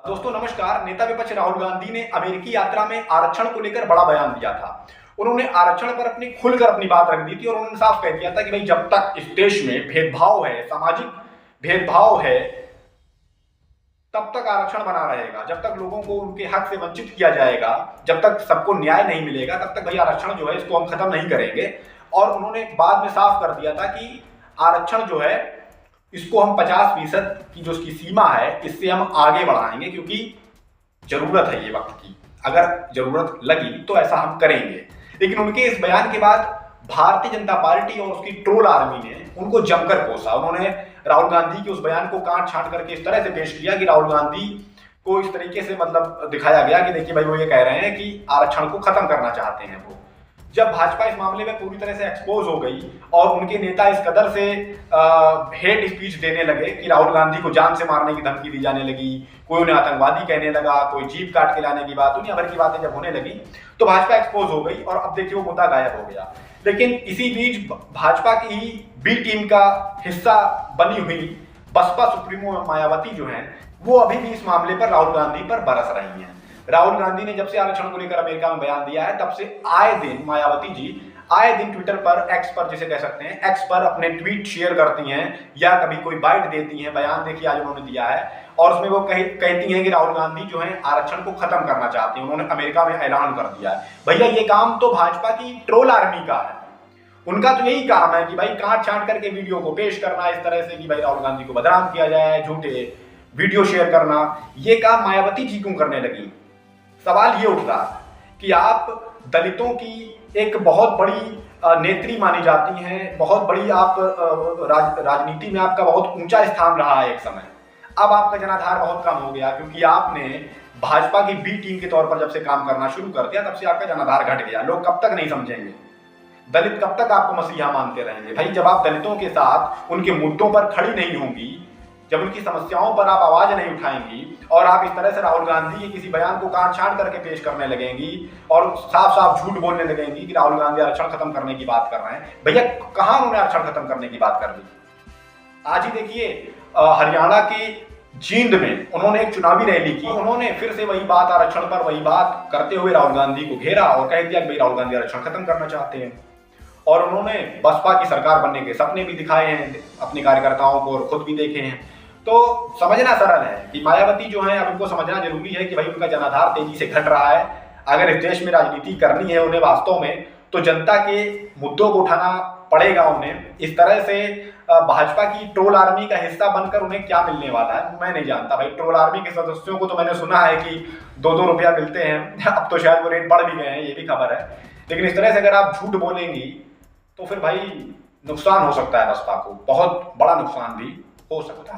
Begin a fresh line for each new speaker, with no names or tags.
दोस्तों नमस्कार। नेता विपक्ष राहुल गांधी ने अमेरिकी यात्रा में आरक्षण को लेकर बड़ा बयान दिया था। उन्होंने आरक्षण पर खुलकर अपनी बात रख दी थी और उन्होंने साफ कह दिया था कि भाई जब तक इस देश में भेदभाव है, सामाजिक भेदभाव है, तब तक आरक्षण बना रहेगा। जब तक लोगों को उनके हक से वंचित किया जाएगा, जब तक सबको न्याय नहीं मिलेगा, तब तक भाई आरक्षण जो है इसको हम खत्म नहीं करेंगे। और उन्होंने बाद में साफ कर दिया था कि आरक्षण जो है इसको हम 50% की जो उसकी सीमा है इससे हम आगे बढ़ाएंगे, क्योंकि जरूरत है ये वक्त की। अगर जरूरत लगी तो ऐसा हम करेंगे। लेकिन उनके इस बयान के बाद भारतीय जनता पार्टी और उसकी ट्रोल आर्मी ने उनको जमकर कोसा। उन्होंने राहुल गांधी के उस बयान को काट छांट करके इस तरह से पेश किया कि राहुल गांधी को इस तरीके से दिखाया गया कि देखिए भाई वो ये कह रहे हैं कि आरक्षण को खत्म करना चाहते हैं वो। जब भाजपा इस मामले में पूरी तरह से एक्सपोज हो गई और उनके नेता इस कदर से हेट स्पीच देने लगे कि राहुल गांधी को जान से मारने की धमकी दी जाने लगी, कोई उन्हें आतंकवादी कहने लगा, कोई जीप काट के लाने की बात, दुनिया भर की बातें जब होने लगी तो भाजपा एक्सपोज हो गई और अब देखिए वो मुद्दा गायब हो गया। लेकिन इसी बीच भाजपा की ही बी टीम का हिस्सा बनी हुई बसपा सुप्रीमो मायावती जो है वो अभी भी इस मामले पर राहुल गांधी पर बरस रही हैं। राहुल गांधी ने जब से आरक्षण को लेकर अमेरिका में बयान दिया है तब से आए दिन मायावती जी आए दिन ट्विटर पर, एक्स पर जिसे कह सकते हैं, एक्स पर अपने ट्वीट शेयर करती हैं या कभी कोई बाइट देती हैं। बयान देखिए आज उन्होंने दिया है और उसमें वो कहती हैं कि राहुल गांधी जो है आरक्षण को खत्म करना चाहती हैं। उन्होंने अमेरिका में ऐलान कर दिया है। भैया ये काम तो भाजपा की ट्रोल आर्मी का है। उनका तो यही काम है कि भाई काट छांट करके वीडियो को पेश करना इस तरह से कि भाई राहुल गांधी को बदनाम किया जाए, झूठे वीडियो शेयर करना। ये काम मायावती जी क्यों करने लगी? सवाल ये उठ रहा है कि आप दलितों की एक बहुत बड़ी नेत्री मानी जाती हैं, बहुत बड़ी आप राजनीति में आपका बहुत ऊंचा स्थान रहा है एक समय। अब आपका जनाधार बहुत कम हो गया क्योंकि आपने भाजपा की बी टीम के तौर पर जब से काम करना शुरू कर दिया तब से आपका जनाधार घट गया। लोग कब तक नहीं समझेंगे? दलित कब तक आपको मसीहा मानते रहेंगे? भाई जब आप दलितों के साथ उनके मुद्दों पर खड़ी नहीं होंगी, जब उनकी समस्याओं पर आप आवाज नहीं उठाएंगी और आप इस तरह से राहुल गांधी के किसी बयान को काट छांट करके पेश करने लगेंगी और साफ साफ झूठ बोलने लगेंगी कि राहुल गांधी आरक्षण खत्म करने की बात कर रहे हैं, भैया कहां उन्होंने आरक्षण खत्म करने की बात कर दी? आज ही देखिए हरियाणा के जींद में उन्होंने एक चुनावी रैली की। उन्होंने फिर से वही बात, आरक्षण पर वही बात करते हुए राहुल गांधी को घेरा और कह दिया कि भाई राहुल गांधी आरक्षण खत्म करना चाहते हैं। और उन्होंने बसपा की सरकार बनने के सपने भी दिखाए हैं अपने कार्यकर्ताओं को और खुद भी देखे हैं। तो समझना सरल है कि मायावती जो है अब इनको समझना जरूरी है कि भाई उनका जनाधार तेजी से घट रहा है। अगर इस देश में राजनीति करनी है उन्हें वास्तव में, तो जनता के मुद्दों को उठाना पड़ेगा उन्हें। इस तरह से भाजपा की ट्रोल आर्मी का हिस्सा बनकर उन्हें क्या मिलने वाला है मैं नहीं जानता। भाई ट्रोल आर्मी के सदस्यों को तो मैंने सुना है कि 2-2 रुपया मिलते हैं, अब तो शायद वो रेट बढ़ भी गए हैं, ये भी खबर है। लेकिन इस तरह से अगर आप झूठ बोलेंगी तो फिर भाई नुकसान हो सकता है बसपा को, बहुत बड़ा नुकसान भी हो सकता है।